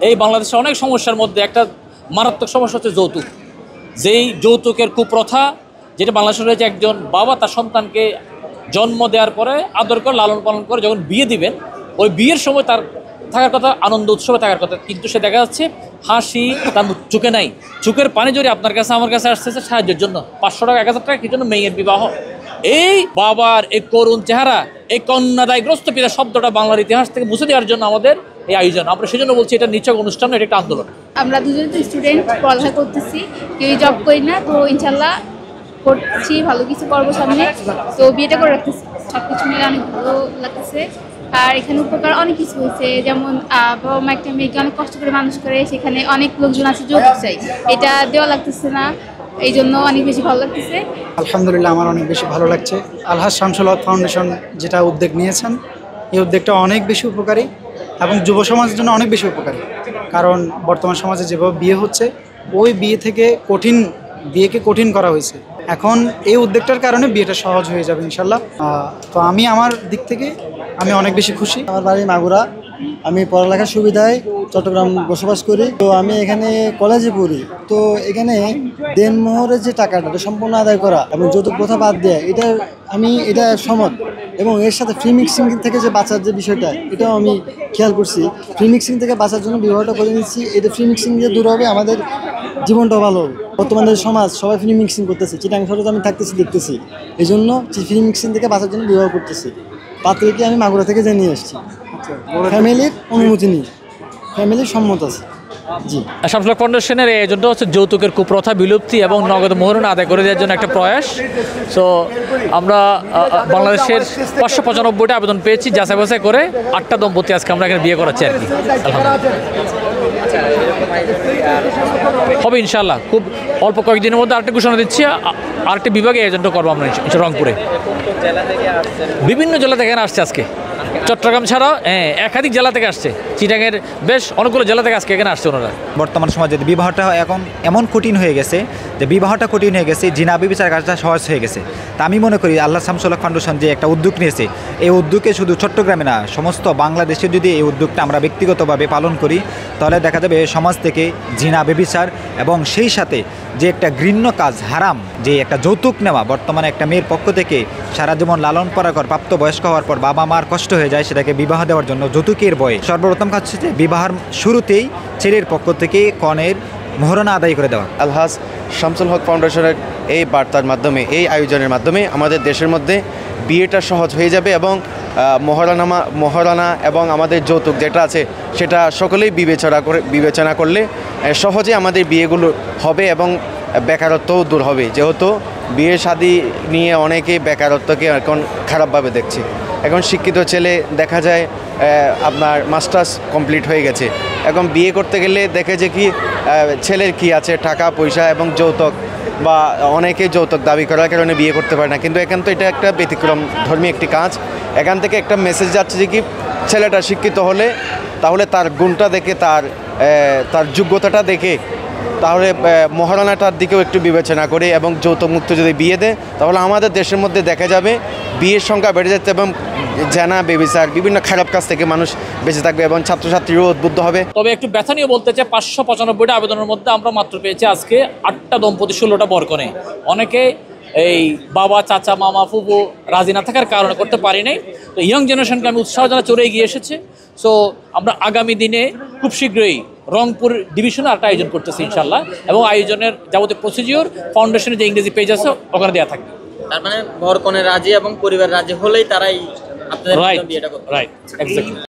এই বাংলাদেশে অনেক সমস্যার মধ্যে একটা মারাত্মক সমস্যা হচ্ছে যৌতুক। যেই যৌতুকের কুপ্রথা, যেটা বাংলাদেশে রয়েছে, একজন বাবা তার সন্তানকে জন্ম দেওয়ার পরে আদর করে লালন পালন করে যখন বিয়ে দিবেন, ওই বিয়ের সময় তার থাকার কথা আনন্দ উৎসবে থাকার কথা, কিন্তু সে দেখা যাচ্ছে হাসি তার চোখে নাই। চোখের পানি জড়িয়ে আপনার কাছে আমার কাছে আসতেছে সাহায্যের জন্য, 500 টাকা 1000 টাকা কি জন্য? মেয়ের বিবাহ। এই বাবার এই করুণ চেহারা, এই কন্যাদায়গ্রস্ত পিতা শব্দটা বাংলার ইতিহাস থেকে মুছে দেওয়ার জন্য আমাদের এই আয়োজন। আমরা সেজন্য বলছি এটা নিছক অনুষ্ঠান, এটা একটা আন্দোলন। আমরা দুজন তো স্টুডেন্ট, পড়ালেখা করতেছি, কেউ জব করি না, তো ইনশাল্লাহ করছি, ভালো কিছু করবো সামনে। তো বিয়েটা করে রাখতেছি, সব কিছু মিলে অনেক ভালো লাগতেছে। আর এখানে উপকার অনেক কিছু হয়েছে, যেমন বাবা মা একটা মেয়েকে অনেক কষ্ট করে মানুষ করে, সেখানে অনেক লোকজন আছে যৌতুক চাই, এটা দেওয়া লাগতেছে না, এই জন্য অনেক বেশি ভালো লাগতেছে। আলহামদুলিল্লাহ, আমার অনেক বেশি ভালো লাগছে। আলহাজ শামসুল হক ফাউন্ডেশন যেটা উদ্যোগ নিয়েছেন, এই উদ্যোগটা অনেক বেশি উপকারী এবং যুব সমাজের জন্য অনেক বেশি উপকারী। কারণ বর্তমান সমাজে যেভাবে বিয়ে হচ্ছে, ওই বিয়ে থেকে বিয়েকে কঠিন করা হয়েছে। এখন এই উদ্যোগটার কারণে বিয়েটা সহজ হয়ে যাবে ইনশাল্লাহ। তো আমি আমার দিক থেকে আমি অনেক বেশি খুশি। আমার বাড়ি মাগুরা, আমি পড়ালেখার সুবিধায় চট্টগ্রাম বসবাস করি। তো আমি এখানে কলেজে পড়ি। তো এখানে দেনমোহরের যে টাকাটা সম্পূর্ণ আদায় করা এবং যৌতুক প্রথা বাদ দেয়, এটা সমত। এবং এর সাথে ফ্রি মিক্সিং থেকে যে বাঁচার যে বিষয়টা, এটাও আমি খেয়াল করছি। ফ্রি মিক্সিং থেকে বাঁচার জন্য বিবাহটা করে নিচ্ছি। এটা ফ্রি মিক্সিং দিয়ে দূর হবে, আমাদের জীবনটাও ভালো হবে। বর্তমানে সমাজ সবাই ফ্রি মিক্সিং করতেছে, চিটাং শহরে আমি থাকতেছি, দেখতেছি। এই জন্য ফ্রি মিক্সিং থেকে বাঁচার জন্য বিবাহ করতেছি। পাত্রীকে আমি মাগুরা থেকে জানিয়ে আসছি, ফ্যামিলির অনুমতি নিয়ে, ফ্যামিলির সম্মত আছে। জি, শামসুল হক ফাউন্ডেশনের এই এজেন্ডা হচ্ছে যৌতুকের কুপ্রথা বিলুপ্তি এবং নগদ মোহরণ আদায় করে দেওয়ার জন্য একটা প্রয়াস। সো আমরা বাংলাদেশের 595টা আবেদন পেয়েছি, যাচাই বাছাই করে 8টা দম্পতি আজকে আমরা এখানে বিয়ে করাচ্ছি আর কি। হবে ইনশাল্লাহ, খুব অল্প কয়েকদিনের মধ্যে আরেকটা ঘোষণা দিচ্ছি। আরেকটি বিভাগে এজেন্ডা করবো আমরা রংপুরে। বিভিন্ন জেলা থেকে আসছে আজকে, চট্টগ্রাম ছাড়াও একাধিক জেলা থেকে আসছে, চিটাংয়ের বেশ অনেকগুলো জেলা থেকে আজকে এখানে আসছে ওনারা। বর্তমান সমাজে বিবাহটা এখন এমন কঠিন হয়ে গেছে যে জিনা বিচার কাজটা সহজ হয়ে গেছে। তা আমি মনে করি আল্লাহ শামসুল হক ফাউন্ডেশন যে একটা উদ্যোগ নিয়েছে, এই উদ্যোগে শুধু চট্টগ্রামে না, সমস্ত বাংলাদেশে যদি এই উদ্যোগটা আমরা ব্যক্তিগতভাবে পালন করি, তাহলে দেখা যাবে সমাজ থেকে জিনা বেবিচার এবং সেই সাথে যে একটা ঘৃণ্য কাজ, হারাম, যে একটা যৌতুক নেওয়া, বর্তমানে একটা মেয়ের পক্ষ থেকে সারা জীবন লালন পালন কর প্রাপ্তবয়স্ক হওয়ার পর বাবা মার কষ্ট হয়ে যায়, সেটাকে বিবাহ দেওয়ার জন্য যৌতুকের ভয়ে সর্বপ্রথম কাজ হচ্ছে বিবাহের শুরুতেই ছেলের পক্ষ থেকে কনের মোহরানা আদায় করে দেওয়া। আলহাজ শামসুল হক ফাউন্ডেশনের এই বার্তার মাধ্যমে, এই আয়োজনের মাধ্যমে আমাদের দেশের মধ্যে বিয়েটা সহজ হয়ে যাবে এবং মোহরানা এবং আমাদের যৌতুক যেটা আছে সেটা সকলেই বিবেচনা করলে সহজে আমাদের বিয়েগুলো হবে এবং বেকারত্বও দূর হবে। যেহেতু বিয়ে শাদী নিয়ে অনেকে বেকারত্বকে এখন খারাপভাবে দেখছে। এখন শিক্ষিত ছেলে দেখা যায় আপনার মাস্টার্স কমপ্লিট হয়ে গেছে, এখন বিয়ে করতে গেলে দেখে যে কি ছেলের কি আছে টাকা পয়সা এবং যৌতুক, বা অনেকে যৌতুক দাবি করার কারণে বিয়ে করতে পারে না। কিন্তু এখান তো এটা একটা ব্যতিক্রম ধর্মী একটি কাজ। এখান থেকে একটা মেসেজ যাচ্ছে যে কি ছেলেটা শিক্ষিত হলে তাহলে তার গুণটা দেখে, তার যোগ্যতাটা দেখে, তাহলে মহারানাটার দিকেও একটু বিবেচনা করে এবং যৌতুকমুক্ত যদি বিয়ে দেয়, তাহলে আমাদের দেশের মধ্যে দেখা যাবে বিয়ের সংখ্যা বেড়ে যাচ্ছে এবং জানা বেবিচার বিভিন্ন খারাপ কাজ থেকে মানুষ বেঁচে থাকবে এবং ছাত্রছাত্রীরাও উদ্বুদ্ধ হবে। তবে একটু ব্যথা নিয়ে বলতে চাই, 595টা আবেদনের মধ্যে আমরা মাত্র পেয়েছি আজকে 8টা দম্পতি, 16টা বরকনে। অনেকে এই বাবা, চাচা, মামা, ফুবু রাজি না থাকার কারণে করতে পারি নাই। তো ইয়ং জেনারেশনকে আমি উৎসাহ জানা চলে এগিয়ে এসেছে। সো আমরা আগামী দিনে খুব শীঘ্রই রংপুর ডিভিশনে একটা আয়োজন করতেছি ইনশাল্লাহ, এবং আয়োজনের যাবতীয় প্রসিডিওর ফাউন্ডেশনের যে ইংরেজি পেজ আছে ওখানে দেওয়া থাকবে। তার মানে বরকনে রাজি এবং পরিবার রাজি হলেই তারাই আপনাদের বিয়েটা করবে। Right, exactly.